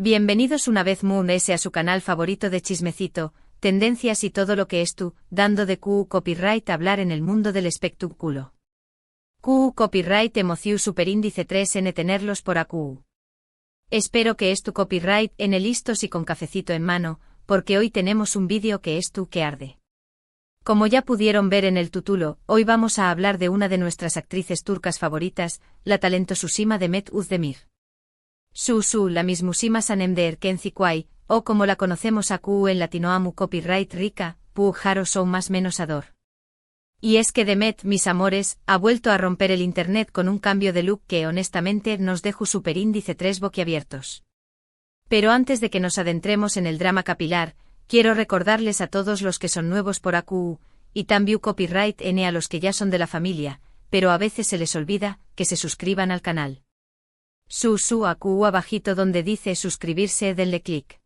Bienvenidos una vez Moon S a su canal favorito de chismecito, tendencias y todo lo que es tú, dando de QU Copyright hablar en el mundo del espectáculo. QU Copyright emociu superíndice 3N tenerlos por AQU. Espero que es tu copyright en el listos y con cafecito en mano, porque hoy tenemos un vídeo que es tú que arde. Como ya pudieron ver en el título, hoy vamos a hablar de una de nuestras actrices turcas favoritas, la talentosísima Demet Özdemir. Su, la mismísima Sanem de Erkenci o como la conocemos AQU en latinoamu copyright rica, pu jaro son más menos ador. Y es que Demet, mis amores, ha vuelto a romper el internet con un cambio de look que honestamente nos deja superíndice 3 boquiabiertos. Pero antes de que nos adentremos en el drama capilar, quiero recordarles a todos los que son nuevos por AQU, y también copyright N a los que ya son de la familia, pero a veces se les olvida, que se suscriban al canal. Su AQU abajito donde dice suscribirse denle clic.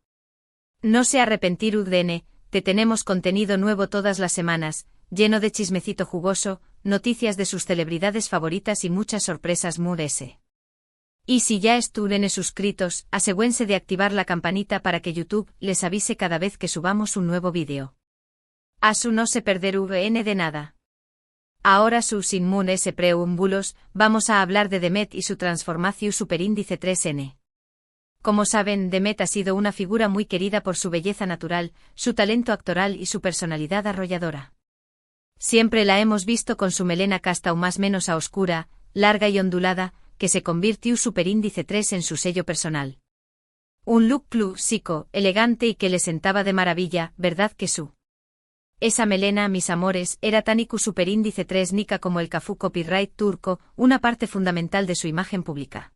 No se arrepentir UDN, te tenemos contenido nuevo todas las semanas, lleno de chismecito jugoso, noticias de sus celebridades favoritas y muchas sorpresas Mood S. Y si ya estuvieron suscritos, asegúrense de activar la campanita para que YouTube les avise cada vez que subamos un nuevo vídeo. A su no se perder VN de nada. Ahora sin Moon S preúmbulos, vamos a hablar de Demet y su transformación superíndice 3N. Como saben, Demet ha sido una figura muy querida por su belleza natural, su talento actoral y su personalidad arrolladora. Siempre la hemos visto con su melena casta o más menos a oscura, larga y ondulada, que se convirtió superíndice 3 en su sello personal. Un look clásico, elegante y que le sentaba de maravilla, ¿verdad que su? Esa melena, mis amores, era tan IQ superíndice 3 nica como el Kafu copyright turco, una parte fundamental de su imagen pública.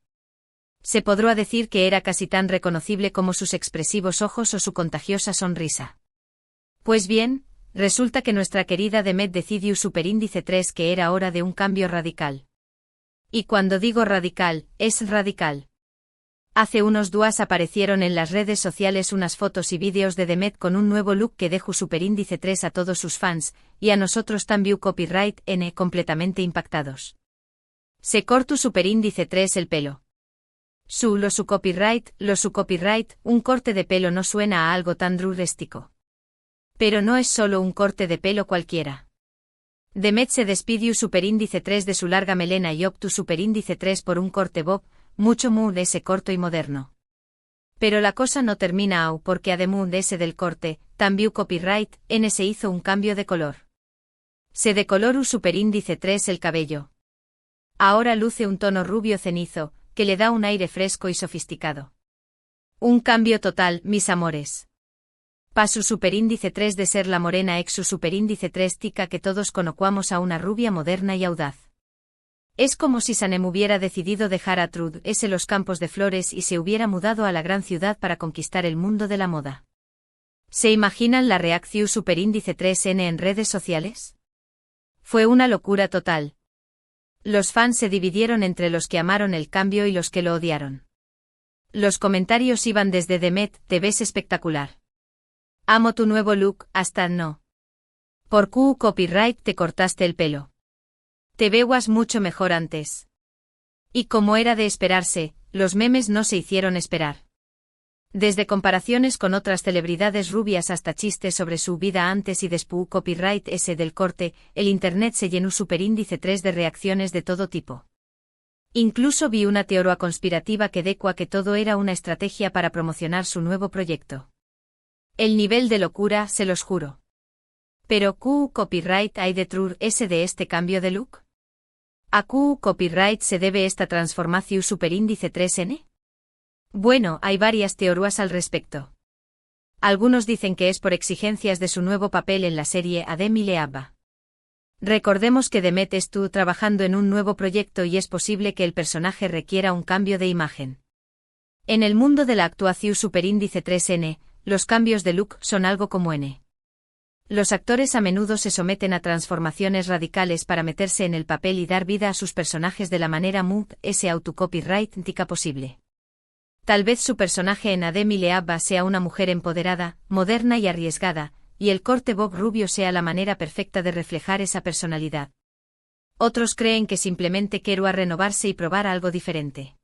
Se podrá decir que era casi tan reconocible como sus expresivos ojos o su contagiosa sonrisa. Pues bien, resulta que nuestra querida Demet decidió superíndice 3 que era hora de un cambio radical. Y cuando digo radical, es radical. Hace unos días aparecieron en las redes sociales unas fotos y vídeos de Demet con un nuevo look que dejó superíndice 3 a todos sus fans, y a nosotros también copyright N completamente impactados. Se cortó superíndice 3 el pelo. Su copyright, un corte de pelo no suena a algo tan drurístico. Pero no es solo un corte de pelo cualquiera. Demet se despidió superíndice 3 de su larga melena y optó superíndice 3 por un corte bob, mucho Mood S corto y moderno. Pero la cosa no termina aún porque además de ese del corte, también copyright N se hizo un cambio de color. Se decoloró superíndice 3 el cabello. Ahora luce un tono rubio cenizo, que le da un aire fresco y sofisticado. Un cambio total, mis amores. Pasu superíndice 3 de ser la morena ex su superíndice 3 tica que todos conocamos a una rubia moderna y audaz. Es como si Sanem hubiera decidido dejar a Trud S los campos de flores y se hubiera mudado a la gran ciudad para conquistar el mundo de la moda. ¿Se imaginan la reacción superíndice 3N en redes sociales? Fue una locura total. Los fans se dividieron entre los que amaron el cambio y los que lo odiaron. Los comentarios iban desde Demet, te ves espectacular. Amo tu nuevo look, hasta no. Por QU copyright te cortaste el pelo. Te veías mucho mejor antes. Y como era de esperarse, los memes no se hicieron esperar. Desde comparaciones con otras celebridades rubias hasta chistes sobre su vida antes y después copyright S del corte, el internet se llenó superíndice 3 de reacciones de todo tipo. Incluso vi una teoría conspirativa que decía que todo era una estrategia para promocionar su nuevo proyecto. El nivel de locura, se los juro. Pero QU copyright hay detrás S de este cambio de look. ¿A QU copyright se debe esta transformación superíndice 3N? Bueno, hay varias teorías al respecto. Algunos dicen que es por exigencias de su nuevo papel en la serie Adem ile Abba. Recordemos que Demet estuvo trabajando en un nuevo proyecto y es posible que el personaje requiera un cambio de imagen. En el mundo de la actuación superíndice 3N, los cambios de look son algo como N. Los actores a menudo se someten a transformaciones radicales para meterse en el papel y dar vida a sus personajes de la manera Mood S autocopyright tica posible. Tal vez su personaje en Adem ile Abba sea una mujer empoderada, moderna y arriesgada, y el corte bob rubio sea la manera perfecta de reflejar esa personalidad. Otros creen que simplemente quiere renovarse y probar algo diferente.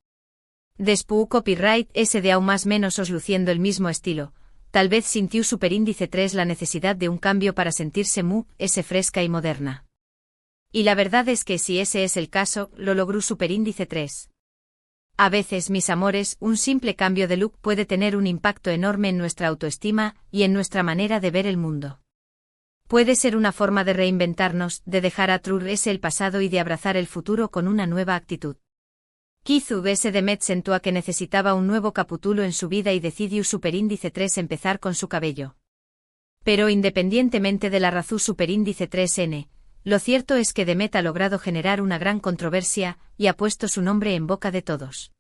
Después copyright S de aún más menos os luciendo el mismo estilo, tal vez sintió superíndice 3 la necesidad de un cambio para sentirse S fresca y moderna. Y la verdad es que si ese es el caso, lo logró superíndice 3. A veces, mis amores, un simple cambio de look puede tener un impacto enorme en nuestra autoestima y en nuestra manera de ver el mundo. Puede ser una forma de reinventarnos, de dejar atrás el pasado y de abrazar el futuro con una nueva actitud. Quizá S. Demet sentía que necesitaba un nuevo capítulo en su vida y decidió superíndice 3 empezar con su cabello. Pero independientemente de la razón superíndice 3N, lo cierto es que Demet ha logrado generar una gran controversia y ha puesto su nombre en boca de todos.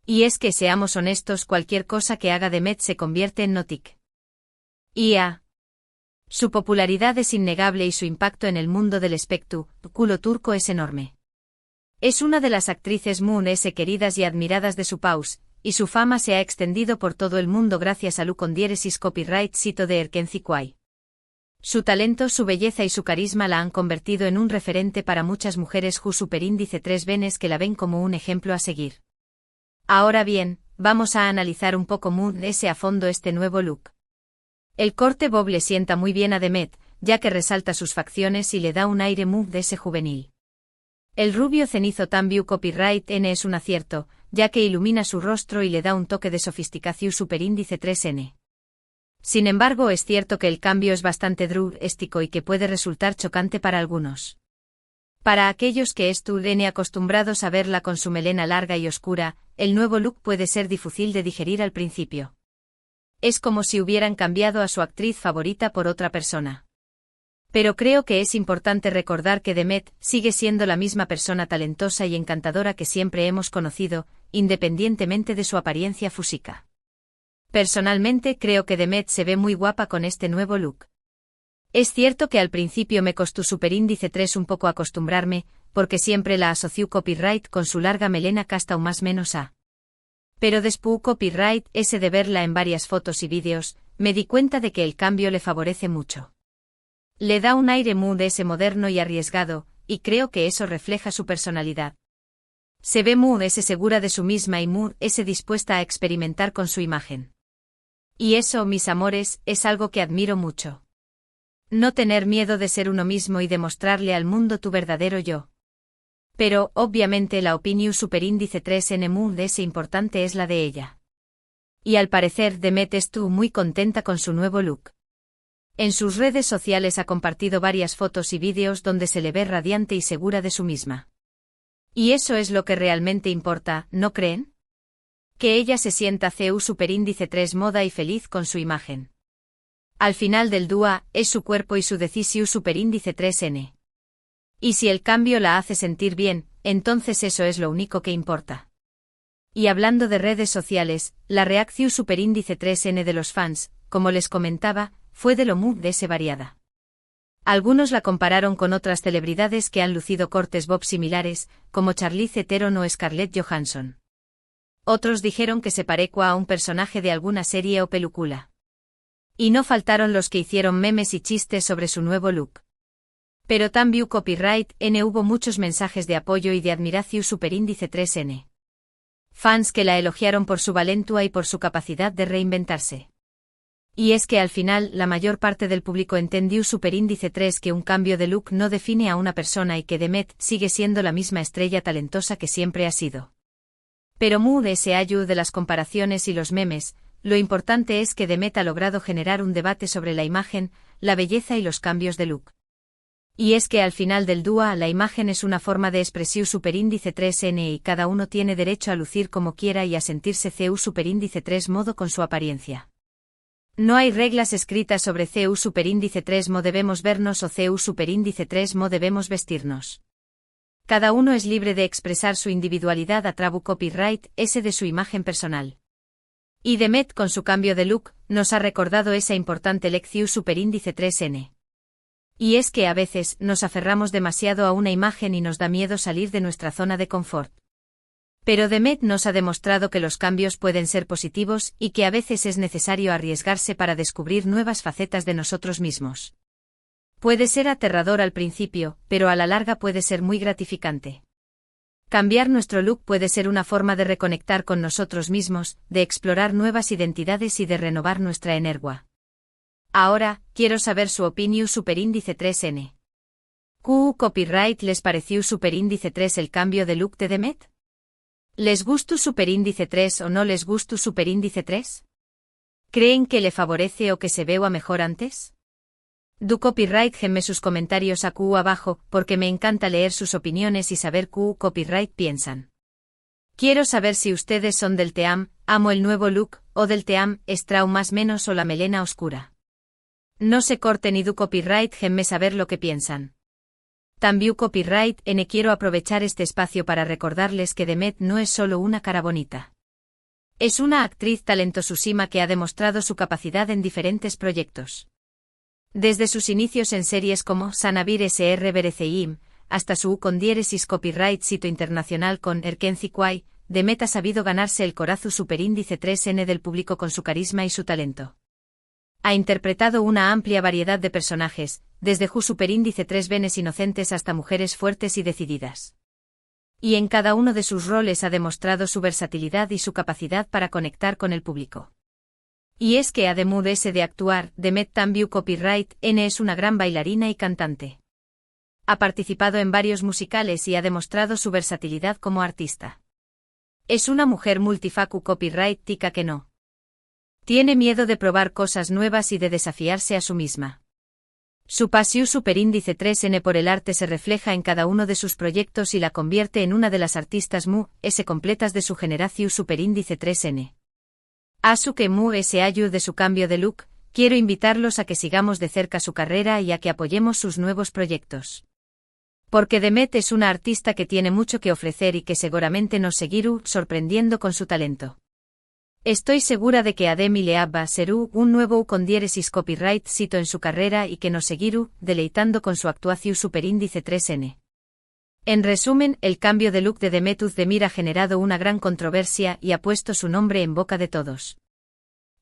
Y es que seamos honestos, cualquier cosa que haga Demet se convierte en notic. Su popularidad es innegable y su impacto en el mundo del espectáculo turco es enorme. Es una de las actrices S queridas y admiradas de su país, y su fama se ha extendido por todo el mundo gracias a con diéresis copyright sito de Erkenci. Su talento, su belleza y su carisma la han convertido en un referente para muchas mujeres superíndice 3 venes que la ven como un ejemplo a seguir. Ahora bien, vamos a analizar un poco S a fondo este nuevo look. El corte bob le sienta muy bien a Demet, ya que resalta sus facciones y le da un aire S juvenil. El rubio cenizo Tambiu copyright N es un acierto, ya que ilumina su rostro y le da un toque de sofisticación superíndice 3N. Sin embargo, es cierto que el cambio es bastante drástico y que puede resultar chocante para algunos. Para aquellos que estén acostumbrados a verla con su melena larga y oscura, el nuevo look puede ser difícil de digerir al principio. Es como si hubieran cambiado a su actriz favorita por otra persona. Pero creo que es importante recordar que Demet sigue siendo la misma persona talentosa y encantadora que siempre hemos conocido, independientemente de su apariencia física. Personalmente creo que Demet se ve muy guapa con este nuevo look. Es cierto que al principio me costó superíndice 3 un poco acostumbrarme, porque siempre la asoció copyright con su larga melena casta o más menos a. Pero después copyright S de verla en varias fotos y vídeos, me di cuenta de que el cambio le favorece mucho. Le da un aire S moderno y arriesgado, y creo que eso refleja su personalidad. Se ve S segura de su misma y S dispuesta a experimentar con su imagen. Y eso, mis amores, es algo que admiro mucho. No tener miedo de ser uno mismo y demostrarle al mundo tu verdadero yo. Pero, obviamente, la opinión superíndice 3N S importante es la de ella. Y al parecer Demet estuvo muy contenta con su nuevo look. En sus redes sociales ha compartido varias fotos y vídeos donde se le ve radiante y segura de su misma. Y eso es lo que realmente importa, ¿no creen? Que ella se sienta superíndice 3 moda y feliz con su imagen. Al final del día, es su cuerpo y su decisión superíndice 3N. Y si el cambio la hace sentir bien, entonces eso es lo único que importa. Y hablando de redes sociales, la reacción superíndice 3N de los fans, como les comentaba, fue de lo S variada. Algunos la compararon con otras celebridades que han lucido cortes bob similares, como Charlize Theron o Scarlett Johansson. Otros dijeron que se parecía a un personaje de alguna serie o película. Y no faltaron los que hicieron memes y chistes sobre su nuevo look. Pero también copyright N hubo muchos mensajes de apoyo y de admiración superíndice 3N. Fans que la elogiaron por su valentía y por su capacidad de reinventarse. Y es que al final, la mayor parte del público entendió superíndice 3 que un cambio de look no define a una persona y que Demet sigue siendo la misma estrella talentosa que siempre ha sido. Pero se ayuda de las comparaciones y los memes, lo importante es que Demet ha logrado generar un debate sobre la imagen, la belleza y los cambios de look. Y es que al final del día la imagen es una forma de expresión superíndice 3N y cada uno tiene derecho a lucir como quiera y a sentirse superíndice 3 modo con su apariencia. No hay reglas escritas sobre superíndice 3 mo debemos vernos o superíndice 3 mo debemos vestirnos. Cada uno es libre de expresar su individualidad a través copyright S de su imagen personal. Y Demet con su cambio de look, nos ha recordado esa importante lección superíndice 3N. Y es que a veces nos aferramos demasiado a una imagen y nos da miedo salir de nuestra zona de confort. Pero Demet nos ha demostrado que los cambios pueden ser positivos y que a veces es necesario arriesgarse para descubrir nuevas facetas de nosotros mismos. Puede ser aterrador al principio, pero a la larga puede ser muy gratificante. Cambiar nuestro look puede ser una forma de reconectar con nosotros mismos, de explorar nuevas identidades y de renovar nuestra energía. Ahora, quiero saber su opinión superíndice 3N. ¿Qué copyright les pareció superíndice 3 el cambio de look de Demet? ¿Les gustó superíndice 3 o no les gustó superíndice 3? ¿Creen que le favorece o que se vea mejor antes? Du copyright genme sus comentarios aquí abajo, porque me encanta leer sus opiniones y saber qué copyright piensan. Quiero saber si ustedes son del team, amo el nuevo look, o del team, estrau más menos o la melena oscura. No se corten y du copyright genme saber lo que piensan. También copyright quiero aprovechar este espacio para recordarles que Demet no es solo una cara bonita. Es una actriz talentosísima que ha demostrado su capacidad en diferentes proyectos. Desde sus inicios en series como Sanavir S.R. Bereceim, hasta su con diéresis copyright sito internacional con Erkenci Kwai, Demet ha sabido ganarse el corazón superíndice 3N del público con su carisma y su talento. Ha interpretado una amplia variedad de personajes, desde superíndice 3 venes inocentes hasta mujeres fuertes y decididas. Y en cada uno de sus roles ha demostrado su versatilidad y su capacidad para conectar con el público. Y es que además de actuar, Demet también copyright N es una gran bailarina y cantante. Ha participado en varios musicales y ha demostrado su versatilidad como artista. Es una mujer multifacu copyright tica que no tiene miedo de probar cosas nuevas y de desafiarse a sí misma. Su pasión superíndice 3N por el arte se refleja en cada uno de sus proyectos y la convierte en una de las artistas completas de su generación superíndice 3N. Asuke Ayu de su cambio de look, quiero invitarlos a que sigamos de cerca su carrera y a que apoyemos sus nuevos proyectos. Porque Demet es una artista que tiene mucho que ofrecer y que seguramente nos seguirá sorprendiendo con su talento. Estoy segura de que Ademi le va serú un nuevo con diéresis copyright sito en su carrera y que nos seguirá deleitando con su actuación superíndice 3N. En resumen, el cambio de look de Demet Özdemir ha generado una gran controversia y ha puesto su nombre en boca de todos.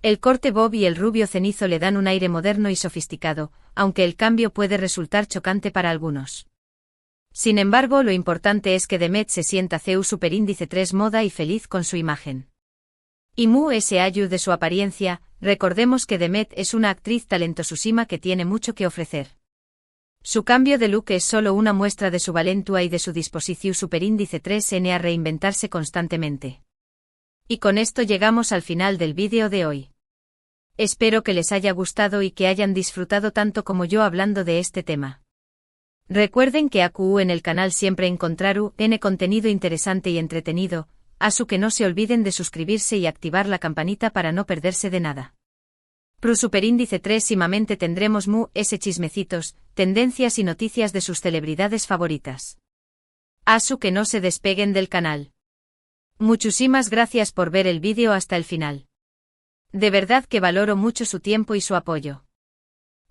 El corte bob y el rubio cenizo le dan un aire moderno y sofisticado, aunque el cambio puede resultar chocante para algunos. Sin embargo, lo importante es que Demet se sienta CEU superíndice 3 moda y feliz con su imagen. Y Ayu de su apariencia, recordemos que Demet es una actriz talentosísima que tiene mucho que ofrecer. Su cambio de look es solo una muestra de su valentua y de su disposición superíndice 3N a reinventarse constantemente. Y con esto llegamos al final del vídeo de hoy. Espero que les haya gustado y que hayan disfrutado tanto como yo hablando de este tema. Recuerden que aquí en el canal siempre encontraru contenido interesante y entretenido, así que no se olviden de suscribirse y activar la campanita para no perderse de nada. Pro superíndice 3 próximamente tendremos chismecitos, tendencias y noticias de sus celebridades favoritas. Así que no se despeguen del canal. Muchísimas gracias por ver el vídeo hasta el final. De verdad que valoro mucho su tiempo y su apoyo.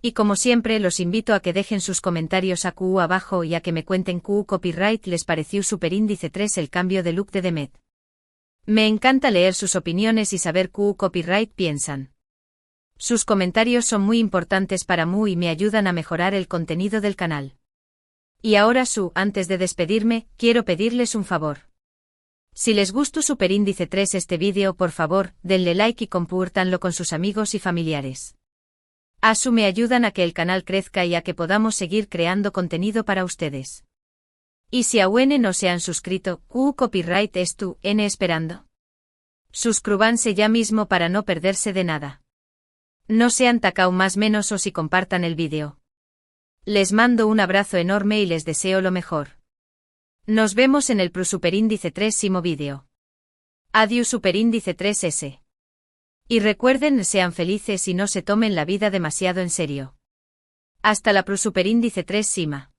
Y como siempre los invito a que dejen sus comentarios aquí abajo y a que me cuenten qué copyright les pareció superíndice 3 el cambio de look de Demet. Me encanta leer sus opiniones y saber qué copyright piensan. Sus comentarios son muy importantes para mí y me ayudan a mejorar el contenido del canal. Y ahora antes de despedirme, quiero pedirles un favor. Si les gustó superíndice 3 este vídeo, por favor, denle like y compártanlo con sus amigos y familiares. Así me ayudan a que el canal crezca y a que podamos seguir creando contenido para ustedes. Y si aún no se han suscrito, ¿qué copyright esperando? Suscríbanse ya mismo para no perderse de nada. No sean tacao más menos o si compartan el vídeo. Les mando un abrazo enorme y les deseo lo mejor. Nos vemos en el Pro superíndice 3 vídeo. Adiós superíndice 3S. Y recuerden, sean felices y no se tomen la vida demasiado en serio. Hasta la Pro superíndice 3 Sima.